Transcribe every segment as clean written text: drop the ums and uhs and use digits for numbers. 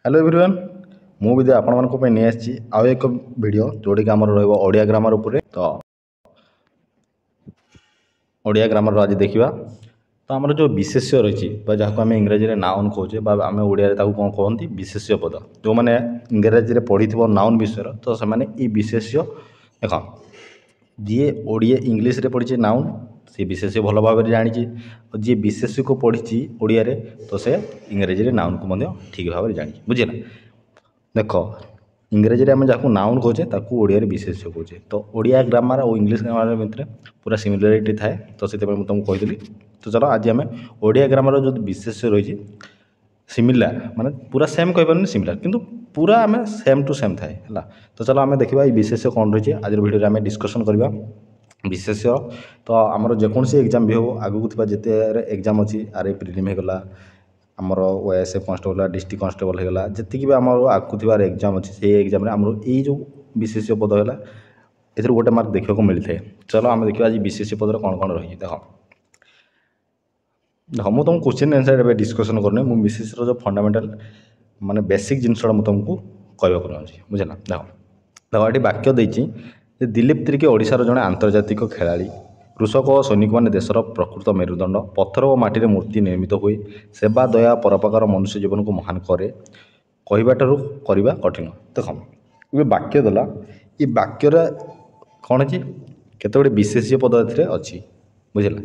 Hello everyone मु भी आपण मानक नहीं आसी आउ एक वीडियो जोड़ी आम रहा ग्रामर उपर तो ओडिया ग्रामर आज देखा तो आमर जो विशेष्य रही जहाँ को आम इंग्राजी में नाउन कहे आम ओडिया कौन कहते विशेष्य पद जो मैंने इंग्राजी में पढ़ी नाउन विषय तो से विशेष्य देख जी ओडिया इंग्लीश रे पढ़ी नाउन सी विशेष्य भल भाव जानी जी विशेष्य को पढ़ी ओडिया तो से इंग्राजी में नाउन को ठीक भाव में जानी बुझेगा देख इंग्राजी में आम जहाँ नाउन कहे ओडिया विशेष्य कहे तो ओडिया ग्रामर और इंग्लीश ग्रामर भितर पूरा सिमिलारिटी थाए तो से तुमको कही तो चलो आज आम ओडिया ग्रामर जो विशेष्य रही सिमिलार माने पूरा सेम कहीपर सिमिलार किंतु पूरा आम सेम टू सेम थाए है तो चलो आम देखा ये विशेष्य कौन रही आज वीडियो आम डिस्कसन करवा विशेष्य तो आमर जेकोसी एग्जाम भी हो आगू जिते एग्जाम अच्छी आर प्रिलिम होगला आमर ओएसएफ कन्स्टेबल डिस्ट्रिक्ट कन्स्टेबल होगला जी भी आम आगू एग्जाम अच्छी से एग्जाम आमर यो विशेष्य पद है ए गोटे मार्क देखा मिलता है चलो आम देखा आज विशेष्य पद कौन कौन रही देख देख मुझे तुमको क्वेश्चन आंसर डिस्कसन करनी मुझे विशेष्य जो फंडामेंटाल माने बेसिक जिनसा तुमको कहवाक चाहूँगी बुझेगा देख देख ये वाक्य देती दिलीप तिर्की ओडिशार जड़े आंतर्जातिक खेलाड़ी कृषक और सैनिक मैंने देशर प्रकृत मेरुदंड पत्थर और माटी मूर्ति निर्मित हुए सेवा दया परोपकार मनुष्य जीवन को महान करे कहबाठू करवा कठिन देख ये वाक्य देला ये वाक्य कौन है केते गुड़े विशेष्य पद अच्छी बुझेगा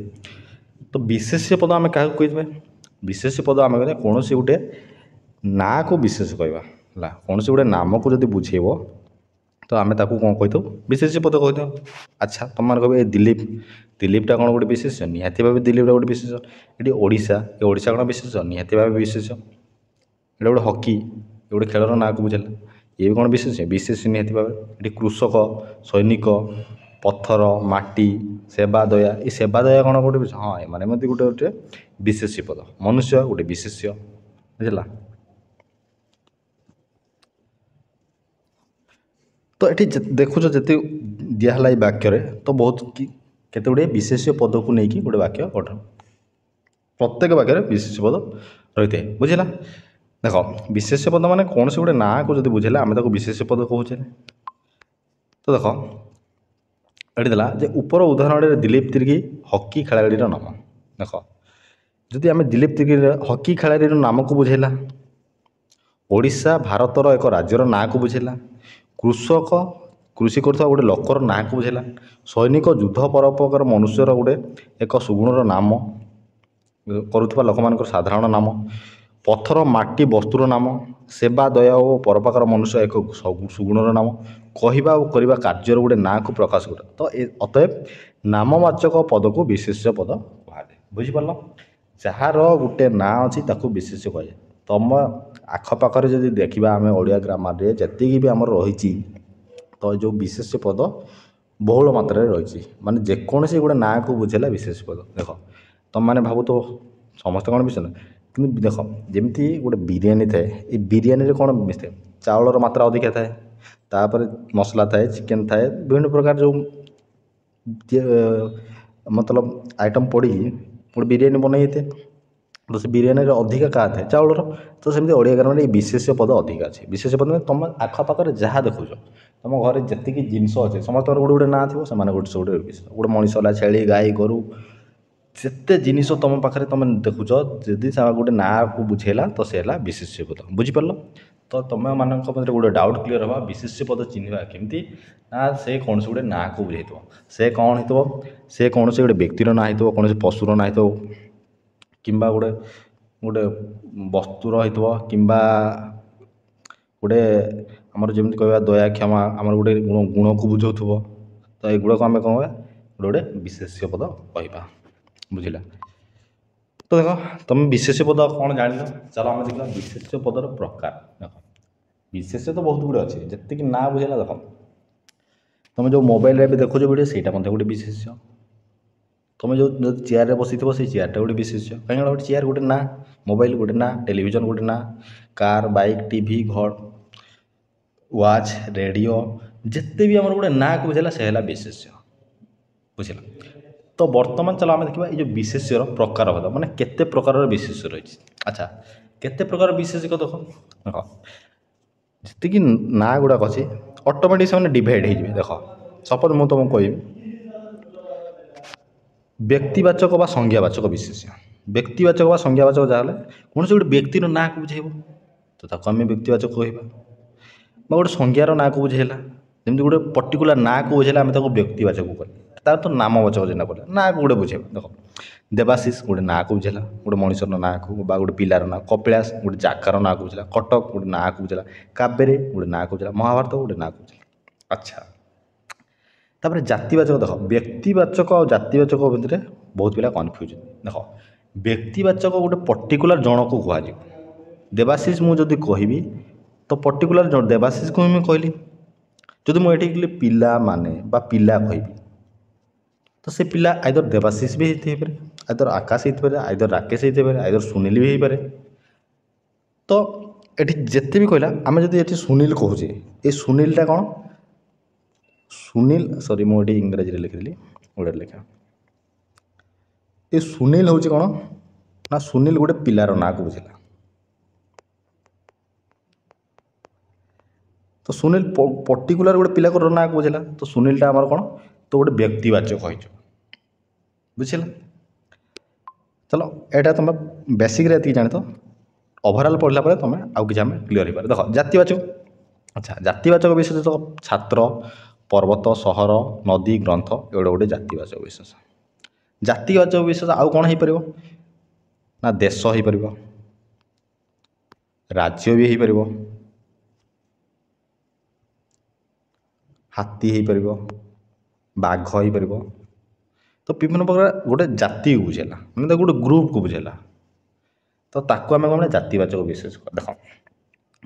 तो विशेष्य पद आम क्या कहे विशेष्य पद आम कह कौन गोटे ना को विशेष कहवा कौन गोटे नाम को जब बुझेब तो आम ताकू कौन कही विशेष्य पद कही अच्छा तुम मैंने कह दिलीप दिलीपटा कौन गोटे विशेष्य निहाती भाव दिलीपटा गोटे विशेष्य ये ओडिशा ये ओडिशा कौन विशेष्य निहाती भाव विशेष्य ये गोटे हॉकी ये गोटे खेलर ना को बुझेगा ये भी कौन विशेष्य विशेष्य निहाती भाव ये कृषक सैनिक पत्थर माटी सेवा दया ये सेवा दया कौन गोटे हाँ मैंने मत गोटे गोटे विशेष्य पद मनुष्य गोटे विशेष्य बुझला तो ये देखुच जी दिहला वाक्य तो बहुत केते गुड़े विशेष्य पद को लेकिन गोटे वाक्य गठन प्रत्येक वाक्य विशेष्य पद रही है बुझेगा देख विशेष्य पद माने कौन से गोटे ना को जब बुझेला आम विशेष्य पद कहचे तो देख ये देला जे ऊपर उदाहरण दिलीप तिर्की हॉकी खेलाड़ी नाम देख जदि आम दिलीप तिर्की हॉकी खेलाड़ी नाम को बुझेला ओडिशा भारतर एक राज्यर ना को बुझेला कृषक कृषि कर गोटे लोकर ना को बुझेला सैनिक युद्ध परोपकार मनुष्यर गोटे एक सुगुणर नाम करुवा लोक मान साधारण नाम पत्थर माटी वस्तुर नाम सेवा दया और परोपकार मनुष्य एक सुगुणर नाम कहवा और करवा कार्यर गोटे ना को प्रकाश करे तो अतएव नामवाचक पद को विशेष्य पद कहुए बुझिपार जार गोटे ना अच्छी विशेष्य कहे तुम आखपाखे जब देखा आम ओडिया ग्रामर जी भी आम रही तो जो विशेष्य पद बहुल मात्रा रही माने जेकोसी गोटे ना को बुझेला विशेष पद देख तुम मैंने भाव तो समस्त कौन मिशन कि देख जमी गोटे बिरीयानी थाए ये बिरीयानी कौन मिसे चाउलर मात्रा अधिका थाए तापर मसला थाए चिकेन थाए विभिन्न प्रकार जो मतलब आइटम पड़ी गोटे बिरीयानी बनई थे तो से बिरीयानी अधिका क्या थाए चाउलर तो सेमती ओडिया ग्रामर ये विशेष्य पद अधिका अच्छे विशेष्य पद तुम आखपाखे जहाँ देखुच तुम घर जी जिनस अच्छे समस्त गोटे गोटे ना थो से गोटे गोटे गोटे मनीष है छेली गाई गोरु जिते जिनिस तुम पाखे तुम देखुच जदि गोटे ना को बुझेला तो सी है विशेष्य पद बुझिपार तो तुम मान गोटे डाउट क्लीयर हवा विशेष्य पद चिन्हवा केमती ना से कौन से गोटे ना को बुझे से कौन हो से कौन से गोटे व्यक्तिर ना हो कौन से पशुर ना हो किंबा गोटे गोटे वस्तुर हो किंबा गोटे आमर जमी कह दया क्षमा आमर गोटे गुण को बुझाऊ तो युवा को आम कौन गोटे गोटे विशेष्य पद कह बुझला तो देख तुम विशेष्य पद कौन जान चलो आम देखा विशेष्य पदर प्रकार देख विशेष्य तो बहुत गुड़े अच्छे जी ना बुझेगा देख तुम जो मोबाइल भी देखो वीडियो से गोटे विशेष्य तुम जो चेयर बस से चेयरटा गोटे विशेष्य कहीं गोटे चेयर गोटे ना मोबाइल गोटे ना टेलीविजन गोटे ना कार बाइक टीवी घर वाच रेडियो जिते भी आम गोटे ना को बुझेला से है विशेष्य बुझेगा तो बर्तमान चलो आम देखा ये विशेष्यर प्रकार बता माने केते प्रकार विशेष्य रही अच्छा केते प्रकार विशेषक देख देख जी ना गुड़ाक अच्छे ऑटोमेटिक से डिवाइड हो देख सपोज मुझे तुमको कह व्यक्तिवाचक बा संज्ञावाचक विशेष्य व्यक्तिवाचक बा संज्ञावाचक जहाँ कौन से गोटे व्यक्तिर ना को बुझेब तो ताको आम व्यक्तिवाचक कहवा गोटे संज्ञार ना को बुझेला जमी गोटे पर्टिकुलर ना को बुझेला आम व्यक्तिवाचक कह तार तो नामवाचक जेना कहला ना को गोटे बुझेब देख देवाशीष गोटे ना को बुझेला गोटे मनीषर ना को गोटे पिलार ना कपिलास गोटे जाकार ना को बुझेला कटक गोटे ना को बुझेला कावेरी गोटे ना को बुझेला महाभारत गोटे ना को बुझेला अच्छा तापर जातिवाचक देख व्यक्तिवाचक और जातिवाचक भितर बहुत पिला कन्फ्यूज देख व्यक्तिवाचक गोटे पर्टिकुलर जन को कह देवाशीष मुझे कहबी तो पर्टिकुलर देवाशीष को मुझे कहली जदि मुझे पिला माने बा पिला कहबी तो से पिला आइदर देवाशीष भी होते पारे आइदर आकाश होते पारे आइदर राकेश होते पारे आइदर सुनील भी हो पारे तो ये जिते भी कहला आम जब ये सुनील कहे ये सुनीलटा कौन सुनील सॉरी मुझे इंग्राजी लिखिदी ओडा लिखा ये सुनील हूँ कौन ना सुनील गोटे पिलार ना को बुझेला तो सुनील पर्टिकुलर गोटे पिला ना को बुझेला तो सुनीलटा आमर कौन तो गोटे व्यक्तिवाचक हो बुझेला चलो यहाँ तुम बेसिक ये जान तो ओभरऑल पढ़ला पर तुम आउ कि क्लीयर हो पारे देख जातिवाचक अच्छा जातिवाचक विशेष तो छात्र पर्वत सहर नदी ग्रंथ एगुड़ा गोटे जातिवाचक विशेष जातिवाचक विशेष आउ कौन हो पार ना देश हो पार राज्य भी हो पार हाथी हो पार बाघ हो पार तो विभिन्न प्रकार गोटे जाति को बुझेला मैंने गोटे ग्रुप को बुझेला तो ताकू आम कौन जातिवाचक विशेष देख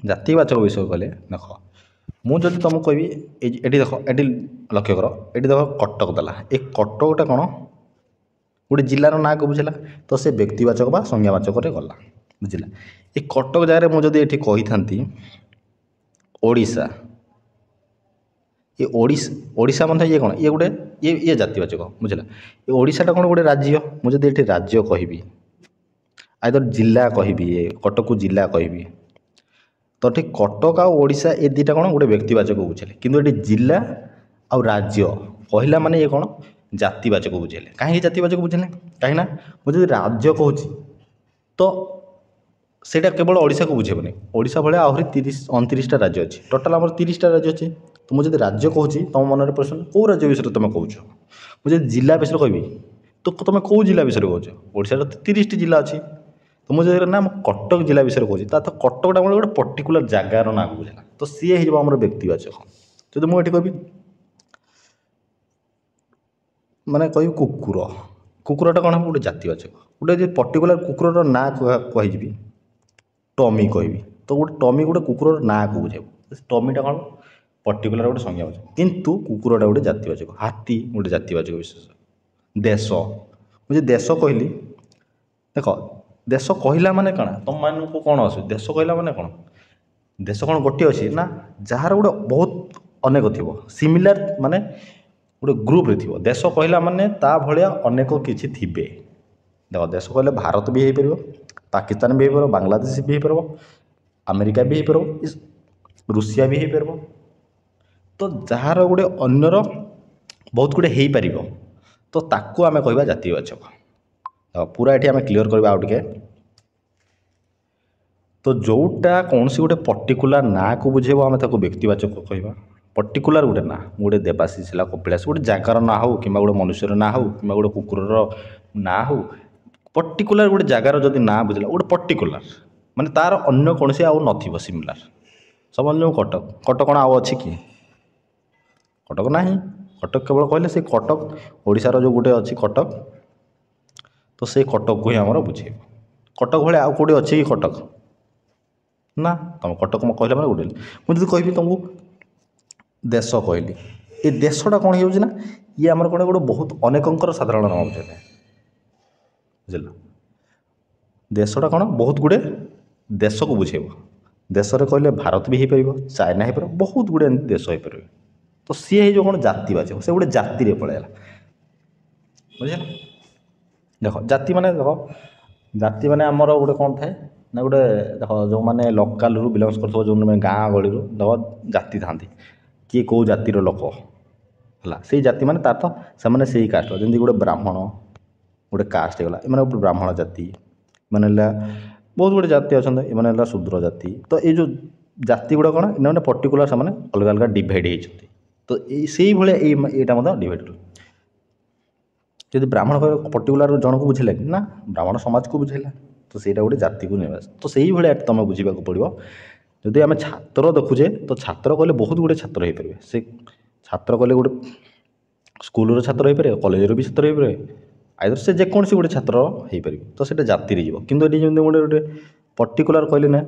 जातिवाचक विषय कहले देख मुझे तुमको कहबी ये देख ये लक्ष्य कर ये देख कटक देला ये कटकटा कौन गोटे जिलार ना को बुझेला तो से व्यक्तिवाचक बा संज्ञावाचक गला बुझला ये कटक जगह मुझे ये कही था ओडिशा ये ओडिशा मतलब ये कौन ये गोटे ये जातिवाचक बुझला ये ओडिशाटा कौन गोटे राज्य मुझे ये राज्य कहबी आइदर जिला कहबी कटक को जिला कहबी तो ठीक कटक आ ओडिशा ये दुटा कौन गोटे व्यक्तिवाचक बुझेले किंतु ये जिला आ राज्य कहला माने ये कौन जातिवाचक बुझेले कहीं जातिवाचक बुझेले कहीं मुझे राज्य कहूँ तो सेटा केवल ओडिशा को बुझेबनी ओडिशा भाई आहरी 30-29टा राज्य अच्छी टोटाल आम 30टा राज्य अच्छे तो मुझे राज्य कहूँ तुम मन प्रश्न कौ राज्य विषय तुम कौच मुझे जिला विषय कहबी तो तुम कौ जिला विषय कौच ओडिशा 30टी जिला अच्छी तो मुझे ना कटक जिला विषय कहूँ तो कटकटा गोटे पर्टिकुलर जगार ना बुझेला तो सी होमर व्यक्तिवाचक जब मुझे कहबी माने कह कुकुर कुकुरटा कौन हम गोटे जातिवाचक गोटे पर्टिकुलर कुकुर ना कही टमी कहबी तो गोटे टमी गोटे कुकुर ना को बुझेब टमीटा कौन पर्टिकुलर गोटे संज्ञावाचक किंतु कुकुरटा गोटे जातिवाचक हाथी गोटे जातिवाचक विशेष देश मुझे देश कहली देख देश कहला माने कण तुम मान को कौन आस देश कहला माने कौन देश कौन गोटे अच्छी ना जार गोटे बहुत अनेक थी सिमिलार माने गोटे ग्रुप रे थी देश कहला माने ता भलिया अनेक किछि थिबे देख देश कहले भारत भी हो पार पाकिस्तान भी हो पार बांग्लादेश भी हो पार अमेरिका भी हो पार रूसिया भी हो पार तो जार गोटे अन्यर बहुत गुड़े हो पार तो ताकू आम कह जातिवाचक पूरा ये आम क्लीयर करवा आउ टे तो जोटा कौन सी गोटे पर्टिकुलर ना को बुझेब आम ताको व्यक्तिवाचक कहवा पर्टिकुलर गोटे ना गोटे देवाशीष है कपिलास गोटे जगार ना हो कि गोटे मनुष्यर ना हो कि गोटे कुकुर ना हो पर्टिकुलर गोटे जगार जदि ना बुझला गोटे पर्टिकुलर माने तार अन्य कौन से आउ नथिबो सिमिलार सब अन्य कटक कटक कौन आउ अच्छी कि कटक ना कटक केवल कहले से कटक ओडिशार जो गोटे अच्छी कटक तो से कटक को ही आमर बुझे कटक भाई आउ कौटे अच्छे कि कटक ना तुम कटक कहला मैंने गोटे मुझे कहबी तुमको देश कहली ये देशटा कौन हो ये आमर कौन गोटे बहुत अनेकंकर साधारण नाम बुझे बुझल देशटा कौन बहुत गुड़े देश को बुझेब देश में कहले भारत भी हो पार चाइना हो पार बहुत गुड़े देश हो पार तो सी जो कौन जातिवाचक से गोटे जाति पलैला बुझे देख जाति माने देख जाति माने आमर गोटे कौन थाए ना गोटे देख जो मैंने लोकाल रु बिलंगस कर जो गाँ गली देख जाति था किए कौ जातिर लोक है से जाति मैंने तार तो से कास्ट जमी गोटे ब्राह्मण गोटे कास्ट होगा एम गोटे ब्राह्मण जाति मैंने बहुत गुड़े जाति अच्छा ये शूद्र जाति तो ये जो जाति गुड़ा कौन इन्हें पर्टिकुलर से अलग अलग डिवाइड होती तो से भाया यहाँ डिवाइड जब ब्राह्मण पर्टिकुलर जन को बुझेगा कि ना ब्राह्मण समाज को बुझेगा तो सहीटा गोटे जाति को निवास तो सही भाया तुम बुझा पड़ो जदि आम छात्र देखुचे तो छात्र कहले बहुत गुड़े छात्र हो पारे से छात्र कहले गोटे स्कूल छात्र हो पारे कॉलेज भी छात्र हो पारे आइदर से जेकोसी गोटे छात्र हो पार तो सीटा जाति किंतु ये जमी गोटे गोटे पर्टिकुलर कहली ना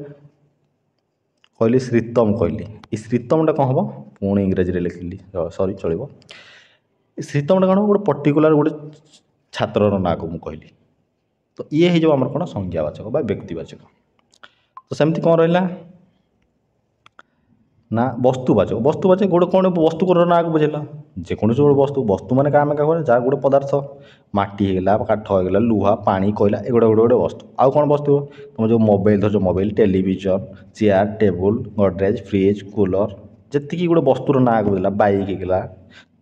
कहली श्रीतम कहली ये श्रीतमटा कौन हम पुणी इंग्राजी लिखिली सॉरी चलो श्रीतमटा कौन गोटे पर्टिकुलर गोटे छात्र ना को मुझे कहली तो ये हो आम कौन संज्ञावाचक व्यक्तिवाचक तो सेमती कौन रहा ना वस्तुवाचक गोटे कौन वस्तु ना को बुझेला जेकोसी गोटे वस्तु मैंने क्या जहाँ गोटे पदार्थ माटी होगा काठ होगा लुहा पानी कोयला एगुड़ा गोटे गोटे वस्तु आउ कौन वस्तु तुम जो मोबाइल धर mobile television chair table Godrej fridge cooler जी गोटे वस्तुर ना को बुझेला बाइक होगा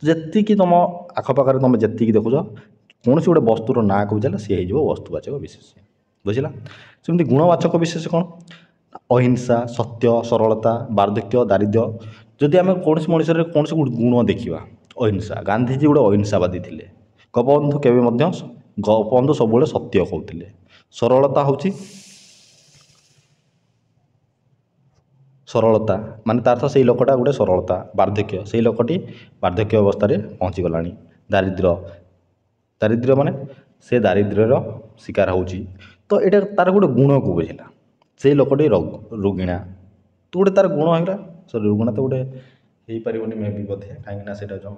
जी तुम आखपाखे तुम जी देखुच कौन गोटे वस्तुर ना को बुझेला सी हो वस्तुवाचक विशेष बुझला सेमती गुणवाचक विशेष कौन अहिंसा सत्य सरलता बार्धक्य दारिद्र्य जदि आम कौन मनुष्य कौन गुण देखा अहिंसा गांधीजी गोटे अहिंसावादी थे गोपबंधु केवे गोपबंधु सब सत्य कहते सरलता हूँ सरलता माने तार से लोकटा गोटे सरलता बार्धक्य से लोकटी बार्धक्य अवस्था पहुँची गला दारिद्र्य दारिद्र्य माने से दारिद्र्यर शिकार होची तो यहाँ तार गोटे गुण को बुझेला से लोकटी रोगिणा तो गोटे तार गुण होगा सॉरी रोगिणा तो गोटे हो पारनि मे भी बोधे कहीं से जो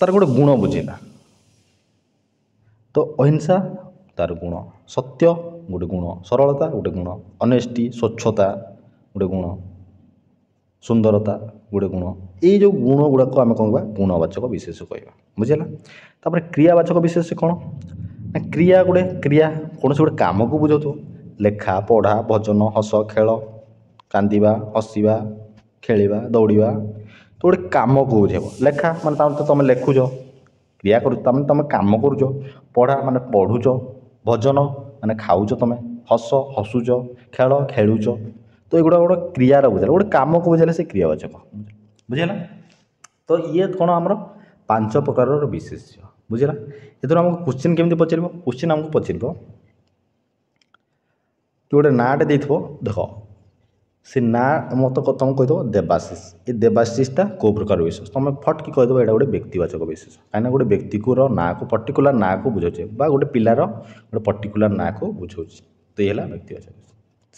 तार गोटे गुण बुझेला तो अहिंसा तार गुण सत्य गोटे गुण सरलता गोटे गुण ऑनेस्टी स्वच्छता गोटे गुण सुंदरता गोटे गुण ये जो गुण गुड़ाक आम कौन गुणवाचक विशेष कहवा बुझेगा तापर क्रियावाचक विशेष कौन ना क्रिया गोटे क्रिया कौन से गोटे कम को बुझाऊ लेखा पढ़ा भजन हस खेल कांदा हसवा खेलवा दौड़ा तो गोटे कम को बुझेब लेखा माने तुम लेखुच क्रिया कर तुम कम करुच पढ़ा माने पढ़ुच भजन माने खाऊच तुम हस हसुच खेल खेलुच तो ये गोटे क्रियार बुझेगा गोटे कम को बुझेगा से क्रियावाचक बुझेगा तो ये कौन आमर 5 प्रकार विशेष्य बुझेगा ये आमको क्वेश्चन केमी पचार क्वेश्चन आमको पचार गोटे नाटे देख से ना मत तुम कहीदेव देवाशीष ये देवाशीषटा कौ प्रकार विशेष तुम फट कि कहीदेव यहाँ गोटे व्यक्तिवाचक विशेष कहीं गोटे व्यक्ति को ना को पर्टिकुलर ना को बुझाऊे गोटे पिलार गोटे पर्टिकुलर ना को बुझाऊँ तो ये व्यक्तिवाचक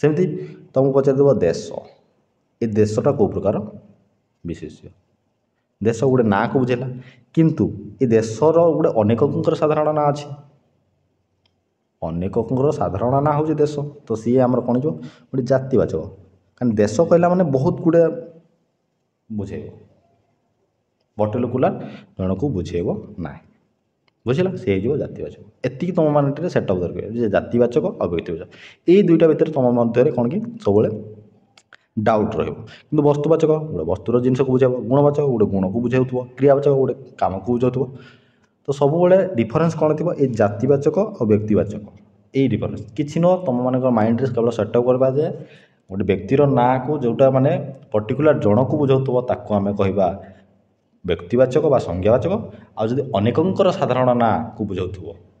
सेमती तुमको पचारदेव देश ये देशटा कौ प्रकार विशेष्य देश गोटे ना को बुझेला किंतु ये देशर गोटे अनेक साधारण ना अच्छे अनेक साधारण ना हूँ देश तो सी आमर कौन जो गोटे जातिवाचक कारण देश कहला माने बहुत गुड़े बुझेब पर्टिकुलर जन को बुझेब ना बुझला से हो जातिवाचक एति तुम मान सेटअप दरकार जातिवाचक और व्यक्तिवाचक ये दुईटा भितर तुम मध्य कौन कि सब डाउट रही वस्तुवाचक गोटे वस्तुर जिनस को बुझाब गुणवाचक गोटे गुण को बुझाऊ क्रियावाचक गोटे कम को बुझाऊ तो सब डिफरेन्स कौन थी ये जातिवाचक और व्यक्तिवाचक यही डिफरेन्स किसी नुह तुम मान माइंड केवल सेटअप करवा जे गोटे व्यक्तिर ना को जोटा माने पर्टिकुलर जन को बुझाऊ ताको आम कहवा व्यक्तिवाचक बा संज्ञावाचक आदि अनेकंकर साधारण ना को बुझाऊ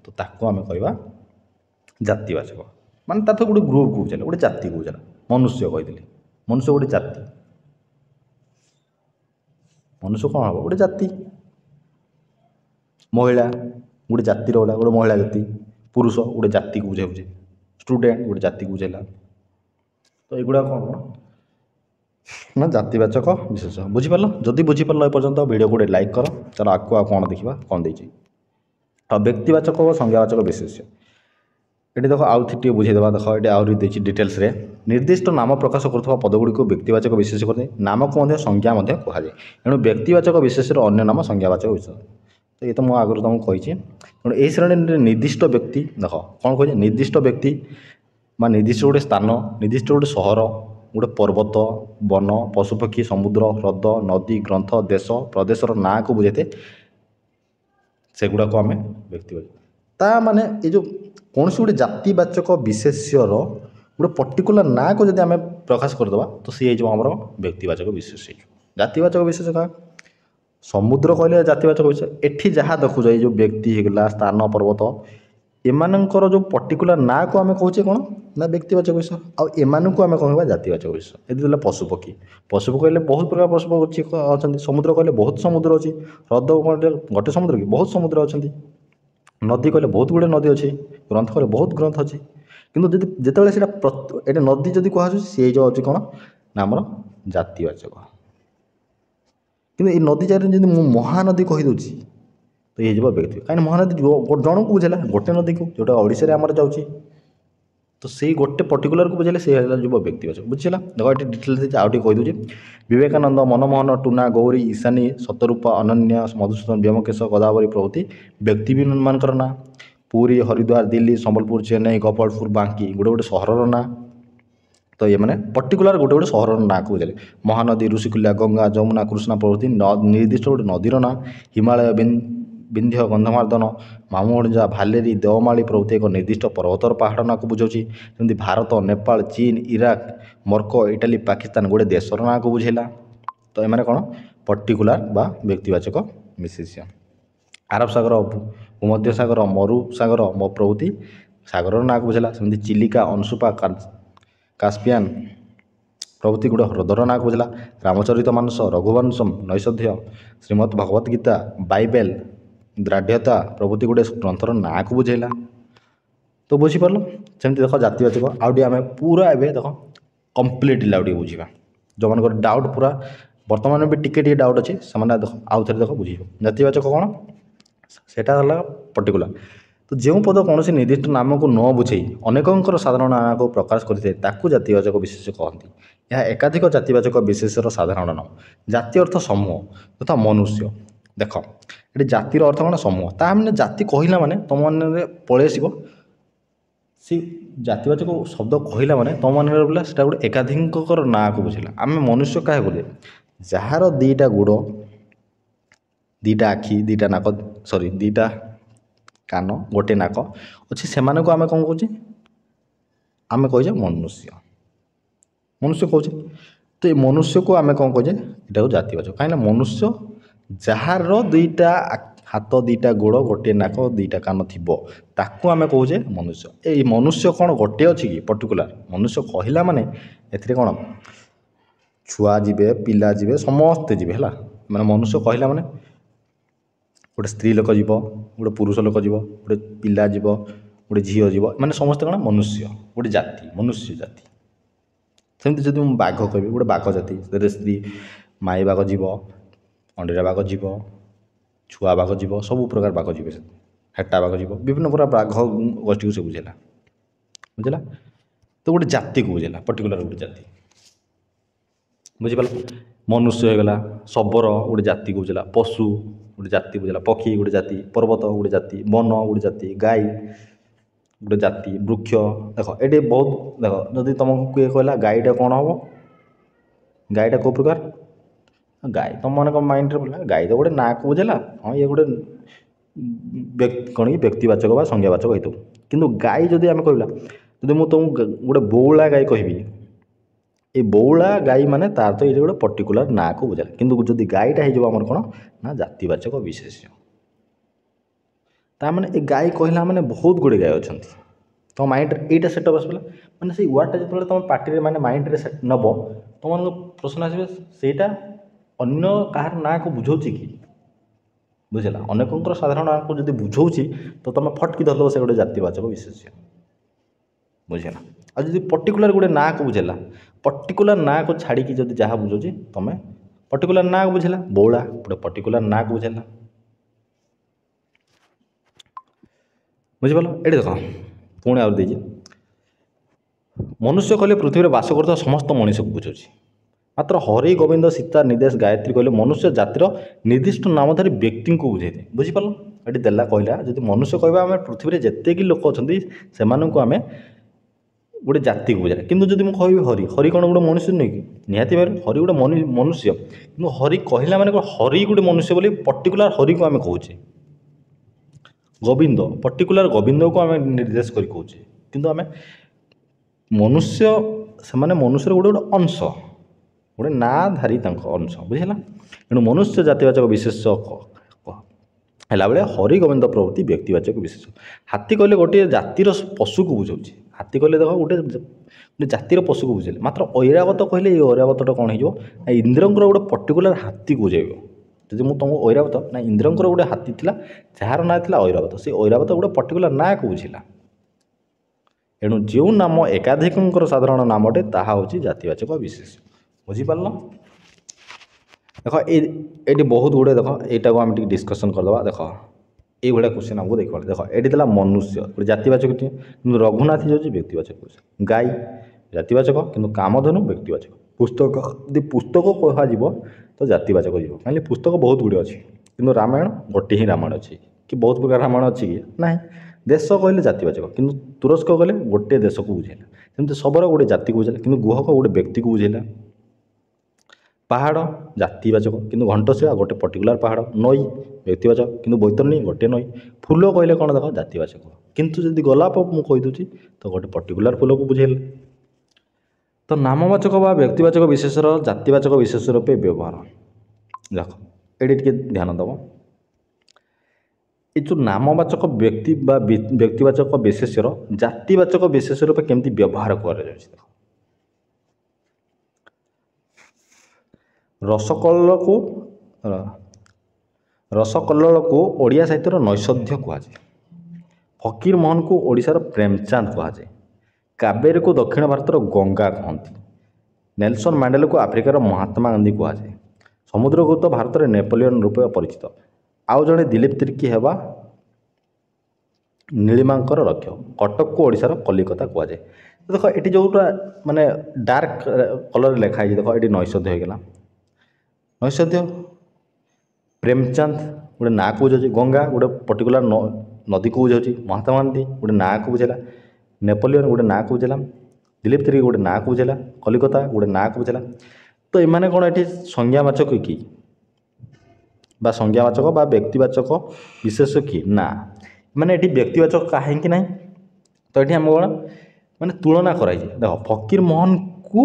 तो ताको आम कहवा जातिवाचक माने तार गोटे ग्रुप को बुझेला गोटे जाति को बुझेला मनुष्य कही मनुष्य गोटे जाति मनुष्य कौन हम गोटे जाति महिला गोटे जातिर गला गोटे महिला जाति पुरुष गोटे जाति को बुझाऊ स्टूडेंट गोटे जाति को बुझेला तो युवा कौन ना जातिवाचक विशेष बुझीपार जदि बुझीपार एपर्तंत वीडियो को लाइक कर चलो आगे आ कौन देखा कौन देती व्यक्तिवाचक और संज्ञावाचक विशेष्य ये देख आउ टे बुझेदेवा देख ये आहरी देखिए डिटेल्स रे निर्दिष्ट नाम प्रकाश करुवा पदगुड़ी को व्यक्तिवाचक विशेष करते नाम को संज्ञा कहुए एणु व्यक्तिवाचक विशेष अन्य नाम संज्ञावाचक विशेष ये तो मुझे आगुरी तुमको कही तेणु यही श्रेणी निर्दिष्ट व्यक्ति देख कौन कहे निर्दिष्ट व्यक्ति बा निर्दिष्ट गोटे स्थान निर्दिष्ट गोटे सहर गोटे पर्वत वन पशुपक्षी समुद्र ह्रद नदी ग्रंथ देश प्रदेशर ना को बुझे सेगुड़ा को आम व्यक्ति ता माने ये जो कौन सी गोटे जातिवाचक विशेष्यर गोटे पर्टिकुलर ना को जब आम प्रकाश करदे तो सी हो आम व्यक्तिवाचक विशेष्य जातिवाचक विशेष क्या समुद्र कहले जातिवाचक विशेष एठी जहाँ देखुच ये जो व्यक्ति होगा स्थान पर्वत एमानकर जो पर्टिकुलर ना को आम कहे कौन ना व्यक्तिवाचक विषय आम को आम कह जातिवाचक विषय ये पशुपक्षी पशुपक्षी कहले बहुत प्रकार पशुपक्षी अच्छा समुद्र कहले बहुत समुद्र अच्छी ह्रद गोटे समुद्र कि बहुत समुद्र अच्छा नदी कहले बहुत गुड़े नदी अच्छी ग्रंथ कहले बहुत ग्रंथ अच्छी किंतु जिते ये नदी जदि कहुच्छे सी जो अच्छी कौन ना आमर जातिवाचक कि नदी चार जब महानदी कहीदे तो ये व्यक्ति कहीं महानदी जन को बुझेगा गोटे नदी को जोटा ओडिशा आमर जाऊँगी तो से गोटे पर्टिकुलर को बुझे से जो व्यक्तिवाचक बुझेगा देखो ये डिटेल्स आउटे कहीदे विवेकानंद मनमोहन टूना गौरी ईशानी सतरूपा अनन्या मधुसूदन व्योमकेश गोदावरी प्रभृति व्यक्ति मानकर ना पुरी हरिद्वार दिल्ली संबलपुर चेन्नई गोपालपुर बांकी गोटे गोटे सहर ना तो ये मैंने पर्टिकुलर गोटे गोटे सहर ना को बुझे महानदी ऋषिकुल्या गंगा जमुना कृष्णा प्रभृति निर्दिष्ट गोटे नदीर ना हिमालय विंध्य गंधमार्दन मामुगंजा भालेरी देवमाली प्रभृति एक निर्दिष्ट पर्वतर पहाड़ ना को बुझाऊँगी जमी भारत नेपाल चीन इराक मर्को इटाली पाकिस्तान गोटे देशर ना को बुझेला तो ये कौन पर्टिकुलर बा व्यक्तिवाचक विशेष्य आरब सागर भूमध्य सागर मरु सागर प्रभृति सागर ना को बुझेला सेमती चिलिका अंशुपा कास्पियान प्रभृति गोटे ह्रदर ना को बुझेला रामचरित मानस रघुवंशम नैषध्य श्रीमद् भगवत गीता बाइबेल द्राढ़ता प्रभृति गोटे ग्रंथर ना को बुझेला तो बुझीपार सेमती देख जातिवाचक आउटे आम पूरा एवं देख कम्प्लीटली आउटे बुझा जो मान डाउट पूरा बर्तमान भी टिके डाउट अच्छे से देख आउ थे देख बुझे जातिवाचक कौन सेटा पर्टिकुलर तो जो पद कौन से निर्दिष्ट नाम को न बुझे अनेकंर साधारण नाम को प्रकाश करते जातिवाचक विशेष कहती यह एकाधिक जातिवाचक विशेषर साधारण नाम जाति अर्थ समूह तथा मनुष्य देख ये जातिर अर्थ कौन समूह ताने जाति कहला माने तुम मन पलि आस सी जातिवाचक शब्द कहला माने तुम मन बोला से गोटे एकाधिकर ना को बुझेगा आम मनुष्य क्या बोले जार दीटा गोड़ दीटा आखि दीटा नाक सॉरी दीटा कान गोटे नाक अच्छे से आम कौन कहे आम कहे मनुष्य मनुष्य कहे तो ये मनुष्य को आम कौन कहे यहाँ जातिवाचक कहीं मनुष्य जार दुईटा हाथ दीटा गोड़ गोटे नाक दीटा कान थी ताकू आम कहे मनुष्य ये मनुष्य कौन गोटे अच्छी कि पर्टिकुलर मनुष्य कहला माने ए कौन छुआ जीवे पिला जीवे समस्ते जीवे है मैंने मनुष्य कहला माने गोटे स्त्री लोक जीव गोटे पुरुष लोक जीव गोटे पिला जीव गोटे झील जीव माने समस्ते कौन मनुष्य गोटे जाति मनुष्य जाति सेमती जब मुझे बाघ कह गोटे बाघ जाति से स्त्री माई बाघ जीव अंडीरा बाघ जीव छुआ बाघ जीव सब प्रकार बाघ जीव हेटा बाघ जीव विभिन्न प्रकार बाघ गोष्ठी को से बुझेगा बुझेगा तो गोटे जाति को बुझेगा पर्टिकुलर गोटे जाति बुझीपाल मनुष्य होगला शबर गोटे जाति को बुझेगा पशु गोटे जाति बुझेगा पक्षी गोटे जाति पर्वत गोटे जाति वन गोटे जाति गाई गोटे जाति वृक्ष देख ये बहुत देख जदि तुमको किए कहला गाईटा कौन हम गाईटा कौ प्रकार गाई तुम मान माइंड बोला गाई तो गोटे ना को बुझेगा हाँ ये गोटे कौन कि व्यक्तिवाचक बा संज्ञावाचक होता किंतु गाई जदि आम कहला जदि मुझे तुमको गोटे बौला गाई कहबी ये बौला गाई माने तार तो ये गोटे पर्टिकुलर ना को बुझेगा किंतु जदि गाईटा हो आमर कौन ना जातिवाचक विशेष्य तार ये गाई कहला माने बहुत गुड़े गाय अच्छा तुम माइंड यहाँ सेटअप आसला मैंने से वार्डटा जो तुम पार्टी माने माइंड नब तुम प्रश्न आसवे सेटा अन्य कहार ना को बुझाऊँ कि बुझेगा अनेकंर साधारण ना को जब बुझाऊँ तो तुम फटकी धरदेव से गोटे जातिवाचक विशेष्य बुझेगा आज जब पर्टिकुलर गोटे ना को बुझेगा पर्टिकुलर ना को छाड़ी जब जहाँ बुझे तुम पर्टिकुलर ना को बुझेगा बौला गोटे पर्टिकुलर ना को बुझेगा बुझिपाल ये देख पुणी आ मनुष्य कहले पृथ्वी में बास करता समस्त मनीष को बुझे ମାତ୍ର ହରି ଗୋବିନ୍ଦ ସୀତା ନିଦେଶ ଗାୟତ୍ରୀ କହିଲେ ମନୁଷ୍ୟ ଜାତିର ନିର୍ଦ୍ଦିଷ୍ଟ ନାମଧାରୀ ବ୍ୟକ୍ତିଙ୍କୁ ବୁଝାଇଥାଏ। ବୁଝିପାରିଲ, ଏଠି ଦେଲା କହିଲା ଯଦି ମନୁଷ୍ୟ କହିବା ଆମେ ପୃଥିବୀରେ ଯେତିକି ଲୋକ ଅଛନ୍ତି ସେମାନଙ୍କୁ ଆମେ ଗୋଟେ ଜାତିକୁ ବୁଝାଏ। କିନ୍ତୁ ଯଦି ମୁଁ କହିବି ହରି, ହରି କ'ଣ ଗୋଟେ ମନୁଷ୍ୟ ନୁହେଁ କି? ନିହାତି ଭାବରେ ହରି ଗୋଟେ ମନୁଷ୍ୟ। କିନ୍ତୁ ହରି କହିଲା ମାନେ କ'ଣ ହରି ଗୋଟେ ମନୁଷ୍ୟ ବୋଲି ପର୍ଟିକୁଲାର ହରିକୁ ଆମେ କହୁଛେ। ଗୋବିନ୍ଦ ପର୍ଟିକୁଲାର ଗୋବିନ୍ଦକୁ ଆମେ ନିର୍ଦ୍ଦେଶ କରି କହୁଛେ। କିନ୍ତୁ ଆମେ ମନୁଷ୍ୟ, ସେମାନେ ମନୁଷ୍ୟର ଗୋଟେ ଗୋଟେ ଅଂଶ, ଗୋଟେ ନାଁଧାରୀ ତାଙ୍କ ଅଂଶ। ବୁଝିଲା, ତେଣୁ ମନୁଷ୍ୟ ଜାତିବାଚକ ବିଶେଷ ହେଲା ବେଳେ ହରି ଗୋବିନ୍ଦ ପ୍ରଭୃତି ବ୍ୟକ୍ତିବାଚକ ବିଶେଷ। ହାତୀ କହିଲେ ଗୋଟିଏ ଜାତିର ପଶୁକୁ ବୁଝାଉଛି। ହାତୀ କହିଲେ ଦେଖ ଗୋଟେ ଜାତିର ପଶୁକୁ ବୁଝେଇଲେ। ମାତ୍ର ଐରାବତ କହିଲେ ଏଇ ଐରାବତଟା କ'ଣ ହେଇଯିବ ନା ଇନ୍ଦ୍ରଙ୍କର ଗୋଟେ ପର୍ଟିକୁଲାର ହାତୀକୁ ବୁଝାଇବ। ଯଦି ମୁଁ ତୁମକୁ ଐରାବତ ନା ଇନ୍ଦ୍ରଙ୍କର ଗୋଟେ ହାତୀ ଥିଲା ଯାହାର ନାଁ ଥିଲା ଐରାବତ, ସେ ଐରାବତ ଗୋଟେ ପର୍ଟିକୁଲାର ନାଁକୁ ବୁଝିଲା। ଏଣୁ ଯେଉଁ ନାମ ଏକାଧିକଙ୍କର ସାଧାରଣ ନାମଟେ ତାହା ହେଉଛି ଜାତିବାଚକ ବିଶେଷ। ବୁଝିପାରିଲ? ଦେଖ ଏଇଠି ବହୁତ ଗୁଡ଼ିଏ, ଦେଖ ଏଇଟାକୁ ଆମେ ଟିକେ ଡିସ୍କସନ୍ କରିଦେବା। ଦେଖ এইভাবে কোশ্চেন আমাকে দেখবা। দেখ এটি লা মনুষ্য গোটে জাতিবাচক, কিন্তু রঘুনাথ যাচ্ছে ব্যক্তিবাচক। গাই জাতিবাচক, কিন্তু কামধেনু ব্যক্তিবাচক। পুস্তক যদি পুস্তক কুহযিব তো জাতিবাচক যাব, কারণ পুস্তক বহুত গুড়ে ଅଛି, কিন্তু রামায়ণ গোটে ହିଁ রামায়ণ ଅଛି କି ବହୁତ ପ୍ରକାର ରାମାୟଣ ଅଛି କି ନାହିଁ। ଦେଶ କହିଲେ ଜାତିବାଚକ, କିନ୍ତୁ ତୁରସ୍କ କହିଲେ ଗୋଟିଏ ଦେଶକୁ ବୁଝେଇଲା। ସେମିତି ଶବର ଗୋଟେ ଜାତିକୁ ବୁଝେଇଲା, କିନ୍ତୁ ଗୁହକ ଗୋଟେ ବ୍ୟକ୍ତିକୁ ବୁଝେଇଲା। ପାହାଡ଼ ଜାତିବାଚକ, କିନ୍ତୁ ଘଣ୍ଟଶିଳା ଗୋଟେ ପର୍ଟିକୁଲାର ପାହାଡ଼। ନଈ ବ୍ୟକ୍ତିବାଚକ, କିନ୍ତୁ ବୈତରଣୀ ଗୋଟିଏ ନଈ। ଫୁଲ କହିଲେ କ'ଣ ଦେଖ ଜାତିବାଚକ, କିନ୍ତୁ ଯଦି ଗୋଲାପ ମୁଁ କହିଦେଉଛି ତ ଗୋଟେ ପର୍ଟିକୁଲାର ଫୁଲକୁ ବୁଝେଇଲା। ତ ନାମବାଚକ ବା ବ୍ୟକ୍ତିବାଚକ ବିଶେଷର ଜାତିବାଚକ ବିଶେଷ ରୂପେ ବ୍ୟବହାର। ଦେଖ ଏଠି ଟିକେ ଧ୍ୟାନ ଦେବ, ଏ ଯେଉଁ ନାମବାଚକ ବ୍ୟକ୍ତି ବା ବ୍ୟକ୍ତିବାଚକ ବିଶେଷର ଜାତିବାଚକ ବିଶେଷ ରୂପେ କେମିତି ବ୍ୟବହାର କରାଯାଉଛି। ଦେଖ ରସକଲ୍ଲୋଳକୁ ଓଡ଼ିଆ ସାହିତ୍ୟର ନୈଷଧ୍ୟ କୁହାଯାଏ। ଫକୀର ମୋହନକୁ ଓଡ଼ିଶାର ପ୍ରେମଚାନ୍ଦ କୁହାଯାଏ। କାବେରୀକୁ ଦକ୍ଷିଣ ଭାରତର ଗଙ୍ଗା କହନ୍ତି। ନେଲସନ ମାଣ୍ଡେଲାକୁ ଆଫ୍ରିକାର ମହାତ୍ମା ଗାନ୍ଧୀ କୁହାଯାଏ। ସମୁଦ୍ରଗୁପ୍ତ ଭାରତରେ ନେପୋଲିଅନ ରୂପେ ପରିଚିତ। ଆଉ ଜଣେ ଦିଲ୍ଲୀପ ତିର୍କୀ ହେବା ନୀଳିମାଙ୍କର ରକ୍ଷ। କଟକକୁ ଓଡ଼ିଶାର କଲିକତା କୁହାଯାଏ। ଦେଖ ଏଠି ଯେଉଁଟା ମାନେ ଡାର୍କ କଲରରେ ଲେଖା ହେଇଛି, ଦେଖ ଏଠି ନୈଷଧ୍ୟ ହୋଇଗଲା। ନୈଷଧ୍ୟ ପ୍ରେମଚାନ୍ଦ ଗୋଟେ ନାଁକୁ ବୁଝାଉଛି, ଗଙ୍ଗା ଗୋଟେ ପର୍ଟିକୁଲାର ନଦୀକୁ ବୁଝାଉଛି, ମହାତ୍ମା ଗାନ୍ଧୀ ଗୋଟେ ନାଁକୁ ବୁଝେଇଲା, ନେପୋଲିଅନ ଗୋଟେ ନାଁକୁ ବୁଝେଇଲା, ଦିଲ୍ଲୀପ ତିର୍କୀ ଗୋଟେ ନାଁକୁ ବୁଝେଇଲା, କଲିକତା ଗୋଟେ ନାଁକୁ ବୁଝେଇଲା। ତ ଏମାନେ କ'ଣ ଏଠି ସଂଜ୍ଞାବାଚକ କି ବା ସଂଜ୍ଞାବାଚକ ବା ବ୍ୟକ୍ତିବାଚକ ବିଶେଷ କି? ନା, ମାନେ ଏଠି ବ୍ୟକ୍ତିବାଚକ କାହିଁକି ନାହିଁ? ତ ଏଠି ଆମ କ'ଣ ମାନେ ତୁଳନା କରାଯାଇଛି। ଦେଖ ଫକୀର ମୋହନକୁ